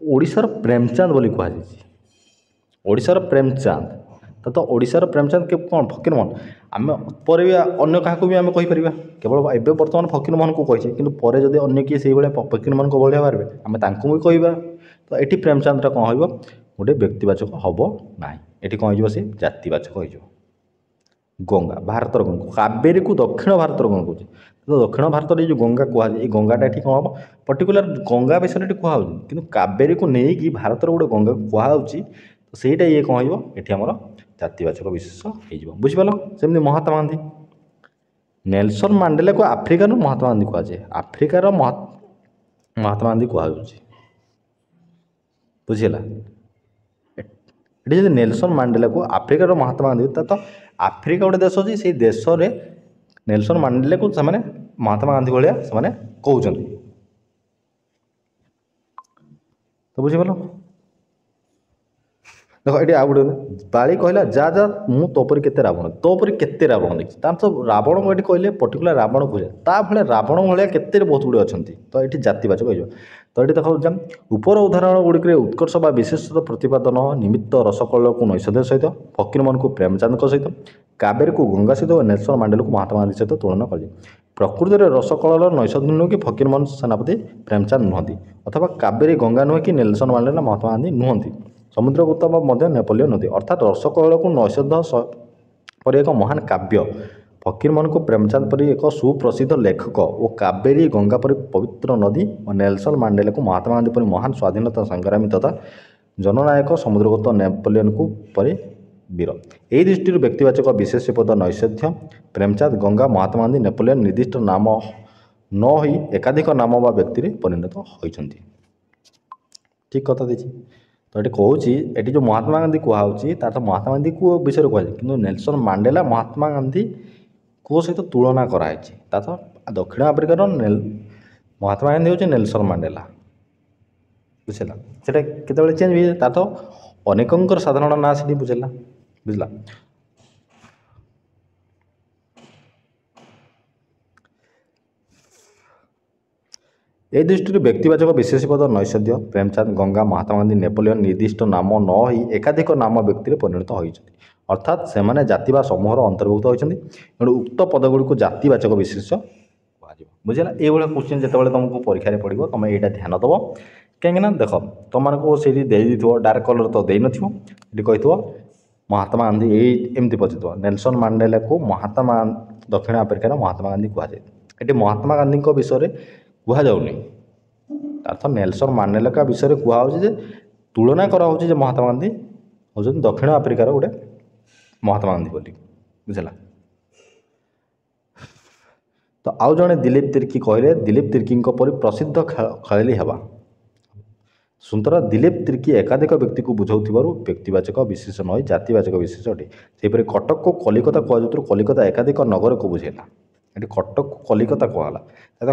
ଓଡ଼ିଶାର ପ୍ରେମଚାନ୍ଦ ବୋଲି କୁହାଯାଇଛି। ଓଡ଼ିଶାର ପ୍ରେମଚାନ୍ଦ, ତ ଓଡ଼ିଶାର ପ୍ରେମଚାନ୍ଦ କ'ଣ ଫକୀର ମୋହନ? ଆମେ ପରେ ବି ଅନ୍ୟ କାହାକୁ ବି ଆମେ କହିପାରିବା, କେବଳ ଏବେ ବର୍ତ୍ତମାନ ଫକୀର ମୋହନକୁ କହିଛେ, କିନ୍ତୁ ପରେ ଯଦି ଅନ୍ୟ କିଏ ସେଇଭଳିଆ ଫକୀର ମୋହନଙ୍କ ଭଳିଆ ବାହାରିବେ ଆମେ ତାଙ୍କୁ ବି କହିବା। ତ ଏଠି ପ୍ରେମଚାନ୍ଦଟା କ'ଣ ହେବ? ଗୋଟେ ବ୍ୟକ୍ତିବାଚକ ହେବ ନାହିଁ, ଏଠି କ'ଣ ହେଇଯିବ? ସେ ଜାତିବାଚକ ହେଇଯିବ। ଗଙ୍ଗା ଭାରତର ଗଙ୍ଗା, କାବେରୀକୁ ଦକ୍ଷିଣ ଭାରତର ଗଙ୍ଗା କହୁଛି। ତ ଦକ୍ଷିଣ ଭାରତରେ ଏଇ ଯେଉଁ ଗଙ୍ଗା କୁହାଯାଏ, ଏଇ ଗଙ୍ଗାଟା ଏଠି କ'ଣ ହେବ? ପର୍ଟିକୁଲାର ଗଙ୍ଗା ବିଷୟରେ ଏଠି କୁହାହେଉଛି, କିନ୍ତୁ କାବେରୀକୁ ନେଇକି ଭାରତର ଗୋଟେ ଗଙ୍ଗାକୁ କୁହାହେଉଛି। ତ ସେଇଟା ଇଏ କ'ଣ ହେଇଯିବ? ଏଠି ଆମର ଜାତିବାଚକ ବିଶେଷ ହେଇଯିବ। ବୁଝିପାରିଲ? ସେମିତି ମହାତ୍ମା ଗାନ୍ଧୀ, ନେଲସନ ମାଣ୍ଡେଲାକୁ ଆଫ୍ରିକାର ମହାତ୍ମା ଗାନ୍ଧୀ କୁହାଯାଏ। ଆଫ୍ରିକାର ମହାତ୍ମା ଗାନ୍ଧୀ କୁହାଯାଉଛି। ବୁଝିହେଲା? ଏଠି ଯଦି ନେଲସନ ମାଣ୍ଡେଲାକୁ ଆଫ୍ରିକାର ମହାତ୍ମା ଗାନ୍ଧୀ, ତ ଆଫ୍ରିକା ଗୋଟେ ଦେଶ ଅଛି, ସେଇ ଦେଶରେ ନେଲସନ ମାଣ୍ଡେଲାକୁ ସେମାନେ ମହାତ୍ମା ଗାନ୍ଧୀ ଭଳିଆ ସେମାନେ କହୁଛନ୍ତି। ତ ବୁଝିପାରିଲ? ଦେଖ ଏଠି ଆଉ ଗୋଟେ ବାଳି କହିଲା ଯା ଯା ମୁଁ ତୋ ପରି କେତେ ରାବଣ, ତୋ ପରି କେତେ ରାବଣ ଦେଖିଛି। ତାର ତ ରାବଣକୁ ଏଠି କହିଲେ ପର୍ଟିକୁଲାର ରାବଣ ବୁଝେ, ତା ଭଳିଆ ରାବଣ ଭଳିଆ କେତେ ବହୁତ ଗୁଡ଼ିଏ ଅଛନ୍ତି। ତ ଏଠି ଜାତିବାଚକ ହେଇଯିବ। ତ ଏଠି ଦେଖ ଉପର ଉଦାହରଣ ଗୁଡ଼ିକରେ ଉତ୍କର୍ଷ ବା ବିଶେଷତ୍ୱ ପ୍ରତିପାଦନ ନିମିତ୍ତ ରସକଲ୍ଲୋଳକୁ ନୈଷଧ୍ୟ ସହିତ, ଫକୀରମୋହନକୁ ପ୍ରେମଚାନ୍ଦଙ୍କ ସହିତ, କାବେରୀକୁ ଗଙ୍ଗା ସହିତ ଓ ନେଲସନ ମାଣ୍ଡେଲାକୁ ମହାତ୍ମା ଗାନ୍ଧୀ ସହିତ ତୁଳନା କରାଯାଏ। ପ୍ରକୃତରେ ରସକଲ୍ଲୋଳ ନୈଷଧ୍ୟ ନୁହେଁ କି ଫକୀରମୋହନ ସେନାପତି ପ୍ରେମଚାନ୍ଦ ନୁହନ୍ତି, ଅଥବା କାବେରୀ ଗଙ୍ଗା ନୁହେଁ କି ନେଲସନ ମାଣ୍ଡେଲା ମହାତ୍ମା ଗାନ୍ଧୀ ନୁହନ୍ତି, ସମୁଦ୍ରଗୁପ୍ତ ମଧ୍ୟ ନେପୋଲିଅନ ନୁହନ୍ତି। ଅର୍ଥାତ୍ ରସକଲ୍ଲୋଳକୁ ନୈଷଧ୍ୟ ପରି ଏକ ମହାନ କାବ୍ୟ, ଫକୀରମୋହନକୁ ପ୍ରେମଚାନ୍ଦ ପରି ଏକ ସୁପ୍ରସିଦ୍ଧ ଲେଖକ ଓ କାବେରୀ ଗଙ୍ଗା ପରି ପବିତ୍ର ନଦୀ ଓ ନେଲସନ ମାଣ୍ଡେଲାକୁ ମହାତ୍ମା ଗାନ୍ଧୀ ପରି ମହାନ ସ୍ୱାଧୀନତା ସଂଗ୍ରାମୀ ତଥା ଜନନାୟକ, ସମୁଦ୍ରଗୁପ୍ତ ନେପୋଲିଅନକୁ ପରି ବୀର। ଏହି ଦୃଷ୍ଟିରୁ ବ୍ୟକ୍ତିବାଚକ ବିଶେଷ ପଦ ନୈଷଧ୍ୟ, ପ୍ରେମଚାନ୍ଦ, ଗଙ୍ଗା, ମହାତ୍ମା ଗାନ୍ଧୀ, ନେପୋଲିଅନ ନିର୍ଦ୍ଦିଷ୍ଟ ନାମ ନ ହୋଇ ଏକାଧିକ ନାମ ବା ବ୍ୟକ୍ତିରେ ପରିଣତ ହୋଇଛନ୍ତି। ଠିକ୍ କଥା ଦେଇଛି। तो ये कहूँ ये जो महात्मा गांधी कहुच्छी तार तो महात्मा गांधी को विषय कहुए कि नेल्सन मांडेला महात्मा गांधी को सहित तुलना कराई तो दक्षिण आफ्रिकार महात्मा गांधी हूँ नेल्सन मांडेला बुझला से केत चेंज हुए तार तो अनेकंकर साधारण ना से बुझेगा बुझला ए दृष्टि व्यक्तिवाचक विशेषपद नैषध्य प्रेमचंद गंगा महात्मा गांधी नेपोलियन निर्दिष्ट नाम न हो एकाधिक नाम व्यक्ति परिणत होती अर्थात से मैंने जाति समूहर अंतर्भुक्त होती तेणु उक्त पदगुड़ी जातिवाचक विशेष बुझेगा ये क्वेश्चन जो तुमको परीक्षा पड़ो तुम यहाँ ध्यान दब कहीं देख तुमको से डार्क कलर तो दे नथी कही महात्मा गांधी एमती पचार नेल्सन मांडेला को महात्मा दक्षिण आफ्रिकार महात्मा गांधी कहुए ये महात्मा गांधी विषय कहुनी अर्थ नेल्सन मांडेला विषय कहुचे तुलना कराऊँ महात्मा गांधी हूँ दक्षिण आफ्रिकार गोटे महात्मा गांधी बोली बुझला तो आउ जड़े दिलीप तिर्की कहले दिलीप तिर्की परी प्रसिद्ध खेलाड़ी हेबा सुंदर दिलीप तिर्की एकाधिक व्यक्ति को बुझाऊ व्यक्तिवाचक विशेष नई जातिवाचक विशेष अटे सेपरी कटक को कलिकता कहु कलिकता एकाधिक नगर को बुझेला ये कटक को कलिकता कहला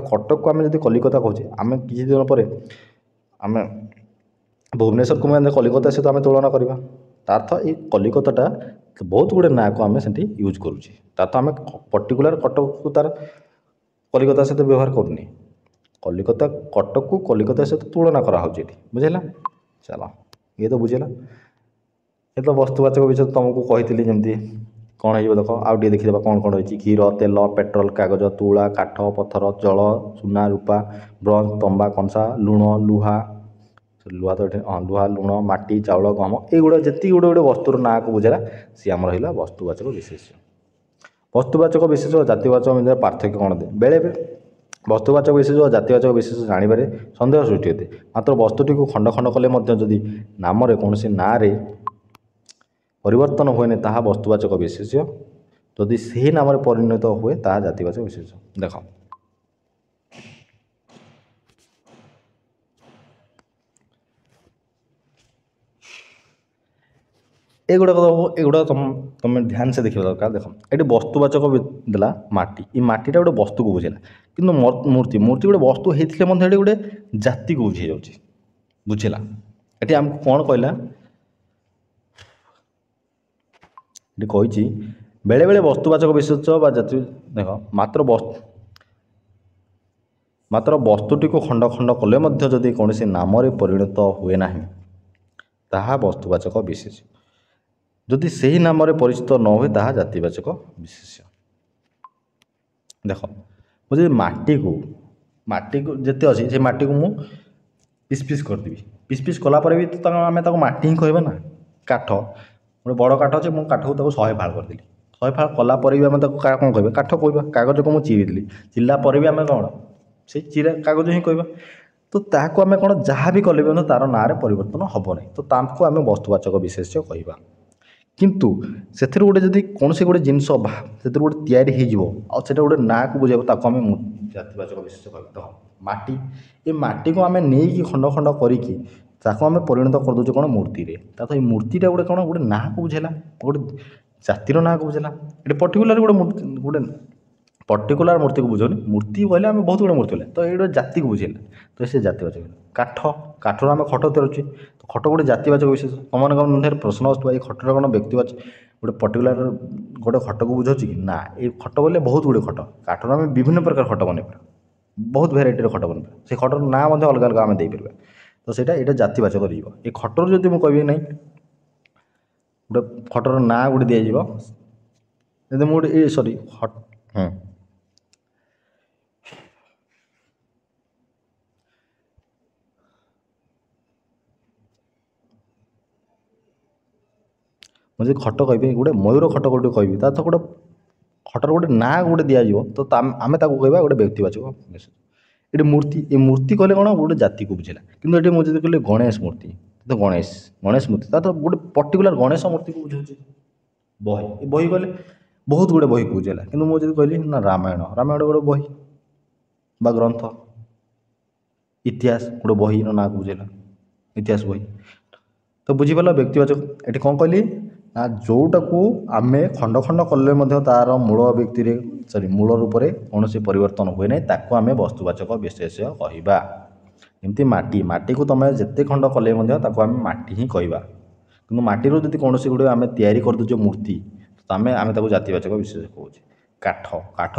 कटक को आम जब कलिकता कहूँ आम किसी दिन पर आम भुवनेश्वर को मैं कलिकता सहित आम तुलना करवा तार्थ ये कलिकताटा बहुत गुड़े ना को आम से यूज करुचे तार आम पर्टिकुलर कटक को तार कलिकता सहित व्यवहार करनी कलिकता कटक को कलिकता सहित तुलना कराऊँगी बुझेगा चलो ये तो बुझेगा ये तो वस्तुवाचक विषय तुमको कही जमी कौन हो देख आउ देखीद कौन कौन रही क्षीर तेल पेट्रोल कागज तुला काठ पथर जल सुना रूपा ब्रंज तंबा कंसा लुण लुहा लुहा तो हाँ लुहा लुण माटी चाउल गहम ये जी गोटे गोटे वस्तुर ना को बुझेगा सी आम रहा वस्तुवाचक विशेष वस्तुवाचक विशेष और जातिवाचक मध्य पार्थक्य कौन दे बेले वस्तुवाचक विशेष और जातिवाचक विशेष जानवे सन्देह सृष्टि होते मात्र वस्तुटी को खंड खंड कले जदि नाम कौन ना परिवर्तन हुए ताहा वस्तुवाचक विशेष जदि से नाम परिणत हुए ताहा जातिवाचक विशेष देख एगुड़ा तुम ध्यान से देखा दरकार देख ये वस्तुवाचक देला माटी ये माटीटा गोटे वस्तु को बुझेला कि मूर्ति मूर्ति गोटे वस्तु होते ये गोटे जाति को बुझे जाऊँगी बुझेला ये आमको कौन कहला कही बेले बेले वस्तुवाचक विशेष जाति देख मात्र वस्तुटी को खंड खंड कले जदि कौन नाम परिणत हुए ना ताहा वस्तुवाचक विशेष जदि से ही नाम परिचित न हुए ताहा जातिवाचक विशेष देख मुझे माटी को जिते अच्छी से माटी को मुझ पिस पिस करदेवी पिस पिस कलापर भी तो आम माटी ही कहबा ना काठ गोटे बड़ काठ अच्छे मुझे काठ को 100 फाड़ करदेली 100 फाड़ कलापर भी आम कौन कह काठ कहवा कागज को मुझे चिरीदेली चिल्ला पर भी आम कौन से चिरा कागज ही कहवा तो ताको आम कौन जहाँ भी कले भी तार ना परिवर्तन हम ना तो ताको आम वस्तुवाचक विशेष कहवा किंतु से गोटे जदि कौन से गोटे जिनस से गोटे तैयारी होटा गोटे ना को बुझे ताको आम जातिवाचक विशेष कहवा माटी ये माटी को आम नहीं खंड खंड करिकी ताको आम परिणत करदे कौन मूर्ति तो ये मूर्तिटा गोटे कौन गोटे ना को बुझेला गोटे जातिर ना को बुझेला ये पर्टिकुलर गोटे गोटे पर्टिकुलर मूर्ति को बुझौनी मूर्ति कहले आम बहुत गुड़ा मूर्ति तो ये जाति को बुझेला तो से जातिवाचक काठ काठर आम खट तैयार तो खट गोटे जातिवाचक विशेष तुम मध्य प्रश्न आसुवा ये खटर कौन व्यक्तिवाचक गोटे पर्टिकुलर गोटे खट को बुझाऊँ कि ना ये खट बोले बहुत गुड़े खट काठर आम विभिन्न प्रकार खट बन बहुत भेराइटर खट बन से खटर ना अलग अलग आम देपर तो ସେଇଟା ଏଇଟା ଜାତିବାଚକ ରହିବ ଏ ଖଟରୁ ଯଦି ମୁଁ କହିବି ନାହିଁ ଗୋଟେ ଖଟର ନାଁ ଗୋଟେ ଦିଆଯିବ ଯଦି ମୁଁ ଗୋଟେ ଏ ସରି ମୁଁ ଯଦି ଖଟ କହିବି ଗୋଟେ ମୟୂର ଖଟ ଗୋଟେ କହିବି ତା ତ ଗୋଟେ ଖଟର ଗୋଟେ ନାଁ ଗୋଟେ ଦିଆଯିବ ତ ଆମେ ତାକୁ କହିବା ଗୋଟେ ବ୍ୟକ୍ତିବାଚକ ବିଶେଷ ये मूर्ति ये मूर्ति कहले कौन गोटे जाति को बुझेला किंतु ये मुझे कहले गणेश मूर्ति तो गणेश मूर्ति तो गोटे पर्टिकुलर गणेश मूर्ति को बुझे बही बही कहले बहुत गुड़े बही को बुझेला किंतु मुझे कहली ना रामायण रामायण गोटे बही बा ग्रंथ इतिहास गोटे बही ना को बुझेला इतिहास बही तो बुझीपाल व्यक्तिवाचक ये कौन कहली ना जोटा को आम खंड खंड कले तार मूल व्यक्ति सरी मूल रूप से कौन परिवर्तन हुए ना ताको आम वस्तुवाचक विशेष कहवा एमती माटी माटी को तुम जिते खंड कले आम माटी ही कहवा कि माटी जब कौन गोटे आम तैयारी करदे मूर्ति तो आम आम जातिवाचक विशेष कहूँ काठ काठ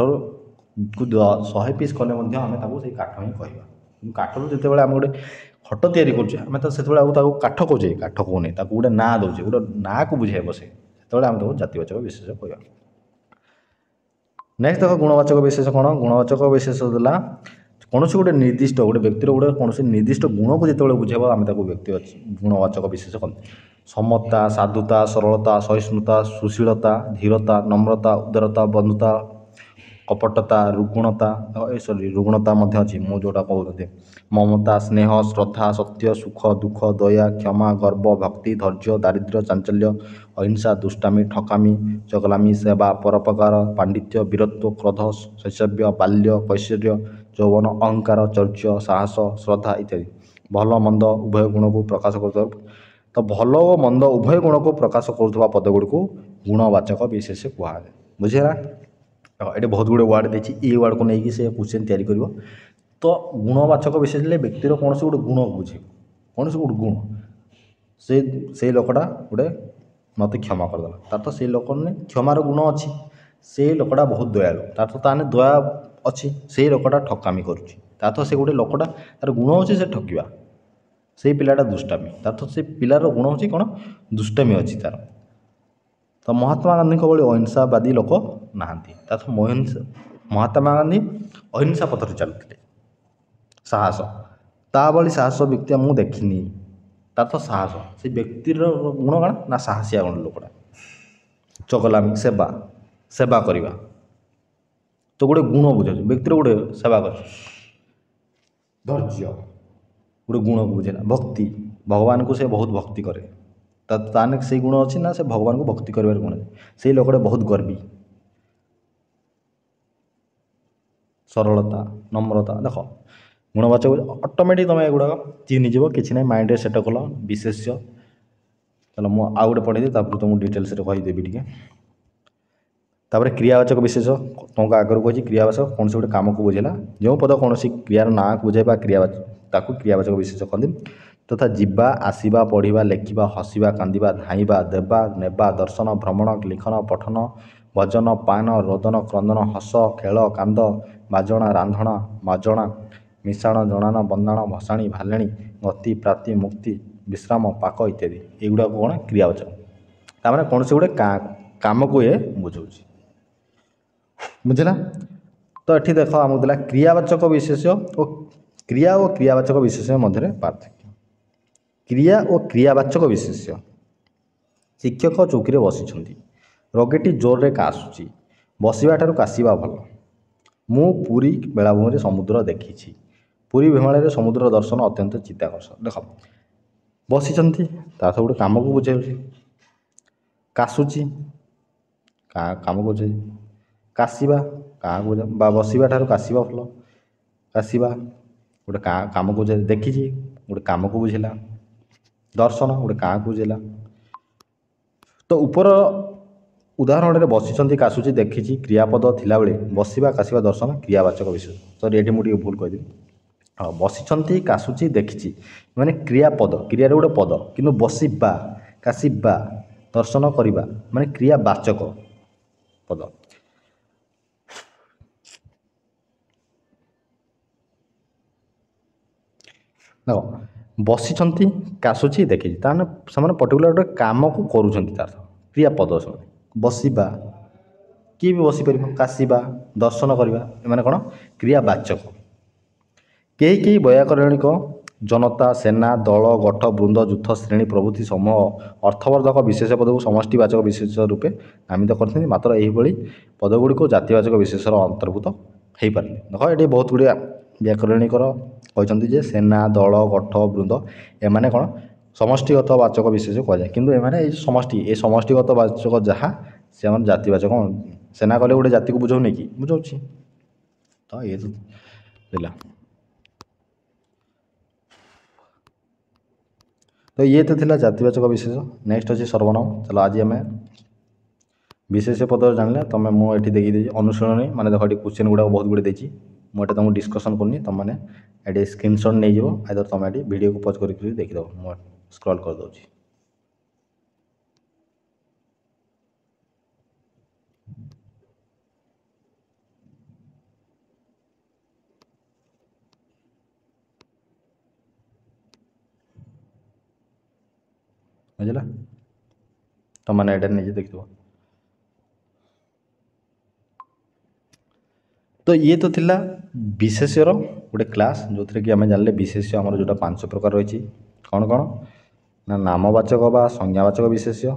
को 100 पीस कले आम से काठ ही कहवा काठर जिते आम गोटे खट तैयारी करुचे आम तो से काठ कहे काठ कहूनी गोटे ना दौचे गोटे ना को बुझाइब से आम जातिवाचक विशेष कहवा। नेक्स्ट देख गुणवाचक विशेष कौन गुणवाचक विशेष देला कौन गोटे निर्दिष्ट गोटे व्यक्तिर गोटे कौन निर्दिष्ट गुण को जिते बुझेब आम व्यक्ति गुणवाचक विशेष कह समता साधुता सरलता सहिष्णुता सुशीलता धीरता नम्रता उदारता बंधुता कपटता रुगुणता सॉरी रुगुणता अच्छी मु जोटा कहते ममता स्नेह श्रद्धा सत्य सुख दुख दया क्षमा गर्व भक्ति धैर्य दारिद्र्य चांचल्य अहिंसा दुष्टामी ठकामी चगलामी सेवा परोपकार पांडित्य वीरत्व क्रोध शैशव्य बाल्य कैशर्य यौवन अहंकार चौर्य साहस श्रद्धा इत्यादि भल मंद उभय गुण को प्रकाश कर तो भल और मंद उभय गुण को प्रकाश करुवा पदगुड़ी को गुणवाचक विशेष कहुए बुझेगा। ये बहुत गुड़े वार्ड देती ये वार्ड को लेकिन से क्वेश्चन तैयारी कर तो गुणवाचक विशेष व्यक्तिर कौन से गोटे गुण बुझे कौन से गोटे गुण से लोकटा गोटे मत क्षमा करदेला तार तो से लोक ने क्षमार गुण अच्छी से लोकटा बहुत दयालु तार तो ताने दया अच्छी से लोकटा ठकामी करुच्ची तार तो से गोटे लोकटा तार गुण अच्छे से ठकिया से पिलाटा दुष्टामी तार तो से पिलार गुण अच्छी कौन दुष्टामी अच्छी तार तो महात्मा गांधी भली अहिंसावादी लोक नहांती तो महात्मा गांधी अहिंसा पथर चलते साहस ता भली साहस व्यक्ति मुझे देखनी तार तो साहस से व्यक्तिर गुण कण ना साहसिया गुण लोकटा चगलामी सेवा सेवा करवा तो गोटे गुण बुझे व्यक्तिर गोटे सेवा कर धैर्य गोटे गुण को बुझेना भक्ति भगवान को से बहुत भक्ति करे ताने से गुण अच्छी ना से भगवान को भक्ति कर गुण से लोकटे बहुत गर्वी सरलता नम्रता देख गुणवाचक ऑटोमेटिक तुम एगुड़ाक चिन्हिज कि ना माइंड सेट कल विशेष्य चलो मुझे आउ गए पढ़े तुमको तुमको डिटेल्स कहीदेवी टी तापर क्रियावाचक विशेष तुमको आगर कही क्रियावाचक कौन से गोटे कम को बुझेगा जो पद कौन क्रियार ना को बुझे क्रियावाचक ताकू क्रियावाचक विशेष कहते तथा जीवा आसवा पढ़ा लेखा हसवा कांदा धाइबा देवा नेबा दर्शन भ्रमण लिखन पठन भजन पान रोदन क्रंदन हस खेल कांद बाजणा रांधणा माजणा मिशाण जणान बंदाण भसाणी भालेणी गति प्राप्ति मुक्ति विश्राम पाक इत्यादि युवा कौन क्रियावाचक तार कौन से गोटे काम को ये बुझाऊँ बुझला। तो ये देख आमको देला क्रियावाचक विशेष और क्रियावाचक विशेष मध्य पार्थक्य क्रिया और क्रियावाचक विशेष शिक्षक चौकी बसी रगेटी जोर रे काशुची बसवा ठारू काशिबा भल मु पुरी बेलाभूमि समुद्र देखी पुरी विमाल समुद्र दर्शन अत्यंत चित्ताकर्षक देख बसी ता सब गोटे कम को बुझे काशुची कम को बुझे काशिबा क्या बुझे बसवा ठारू काशिबा भल काशिबा गोटे कम को बुझे देखी गोटे कम को बुझेला दर्शन गोटे क्या को बुझेला। तो ऊपर उदाहरण में बसी काशुची देखी क्रियापद थिला बेले बसवा काशिबा दर्शन क्रियावाचक विशेष सॉरी ये मुझे भूल कहीदेवी हाँ बसी काशुची देखी माने क्रियापद क्रियार गोटे पद किंतु बसवा काशिबा दर्शन करवा माने क्रियावाचक पद देख बसी काशुची देखी ताने से पर्टिकुलर गोटे कम को करुँच क्रियापद से बसवा किए भी बसी पार काशिबा दर्शन करवा एम कौन क्रियावाचक कई वैयाकरणिक जनता सेना दल गठ वृंद युद्ध श्रेणी प्रभृति समूह अर्थवर्धक विशेष पद को समष्टिवाचक विशेष रूपे नामित करते मात्र यही पदगुड़ी को जातिवाचक विशेष अंतर्भूत हो पारे देख ये बहुत गुड़िया व्याकरणिकर कहते जे सेना दल गठ वृंद एमाने कौन समष्टिगत वाचक विशेष कहुए किंतु एमाने समष्टि समष्टिगत वाचक जहाँ से जातिवाचक सेना कले गोटे जाति को बुझाऊनी कि बुझाऊँ तो ये दिला तो ये तो थिला जातिवाचक विशेष। नेक्स्ट अच्छे सर्वनाम। चलो आज आम विशेष पद जान तुम मुझे देखी अनुशीलनी माने देख क्वेश्चन गुड़ा बहुत गुड़े देती मुझे तुमको डिस्कसन करनी तुमने ये स्क्रीनशॉट नहीं जाव आदर तुम ये वीडियो को पज कर देखीद मुझे स्क्रॉल कर दूँ। बुझला तुमने ये नहीं देखिद। तो ये तो थिला विशेष्यर गोटे क्लास जो थी कि आम जानले विशेष्य आमर जोटा 5 प्रकार रही कौन कौन ना नामवाचक बा संज्ञावाचक विशेष्य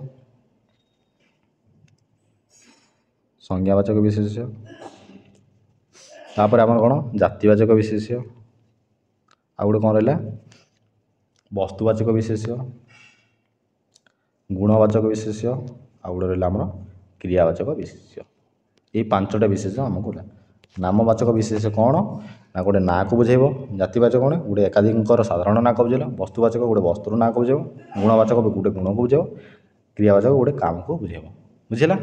संज्ञावाचक विशेष्य तापर आम कौन जातिवाचक विशेष्य आ गोटे कौन रहा वस्तुवाचक विशेष्य गुणवाचक विशेष्य आ गोटे रहा आम क्रियावाचक विशेष्य। ये 5टा विशेष आमको नामवाचक विशेष कौन ना गोटे ना को बुझेब जातिवाचक कौन गोटे एकाधिकर साधारण ना को बुझेल वस्तुवाचक गोटे वस्तुर ना को बुझेब गुणवाचक गोटे गुण को बुझेब क्रियावाचक गोटे काम को बुझेब। बुझेगा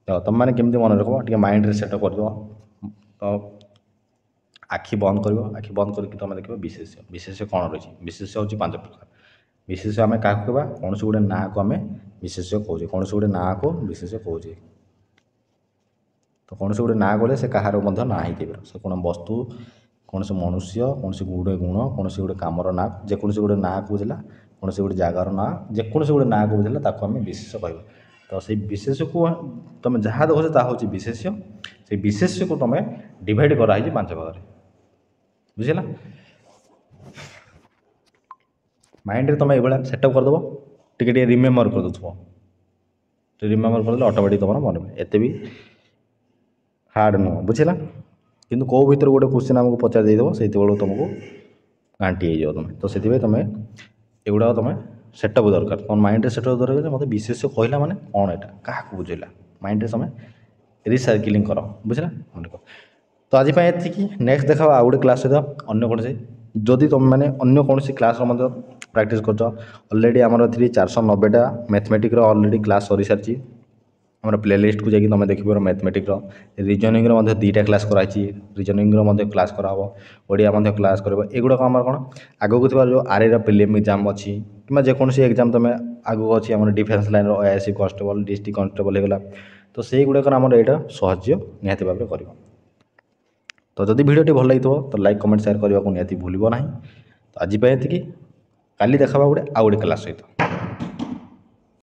तो तुम मैंने केमती मन रख टे माइंड रे सेट कर तो आखि बंद कर आखि बंद करके तुम देख विशेष विशेष कौन रही विशेष हूँ 5 प्रकार। विशेष आम क्या कहवा कौन से गोटे ना को आम विशेष कहे कौन से गोटे ना को विशेष कहे तो कौन से गोटे ना गले से कहार ना हो से कौन वस्तु कौन से मनुष्य कौन से गोटे गुण कौन से गोटे कमर ना जेकोसी गोटे ना को बुझला कौन से गोटे जगार ना जेकोसी गोटे ना को बुझला ताको आम विशेष कह। तो से विशेष को तुम जहाँ देख ता हूँ विशेष्य से विशेष्य को तुम डिवाइड कराई 5 भाग। बुझला माइंड रे तुम ये सेटअप करदेव टे रिमेम्बर कर दो रिमेम्बर करदे ऑटोमेटिक तुम मन एत भी हार्ड नुह। बुझला किंतु कौ भर गोटे क्वेश्चन आमको पचार देदेव से तुमको घाटी हो तुम तो से तुम एगुड़ा तुम सेटअप दरकार तुम माइंड रे सेटअप दरकार मतलब विशेष कहला माने कौन यहाँ क्या बुझेगा माइंड रे तुम रिसाइक्लिंग कर। बुझला मन कर तो आज ये नेक्स्ट देखा आ गए क्लास सहित अन्न कौन से जदि तुम मैंने अन्य कौन सी क्लास प्रैक्टिस कर अलरेडी आमर 490टा मैथमेटिक्स अलरेडी क्लास सरी सारी आम प्लेलिस्ट को जाकि तुम देख पार मैथमेटिक्स रिजनिंग 2टा क्लास कराई रिजनिंग क्लास कराव ओडिया क्लास कर एगुड़ा आम कौन आगक थोड़ा जो आरआई प्रिलिम एग्जाम अच्छी कि जेकोसी एग्जाम तुम आगक अच्छी आम defence line ASC constable district constable होगा तो से गुड़ाक आम यहाँ सहज निहती भाव में कर। तो जदि भिडियोटी भल लगी तो लाइक कमेंट शेयर करने को निहती भूल ना। तो आज ये काली देखा गोटे आ गए क्लास सहित।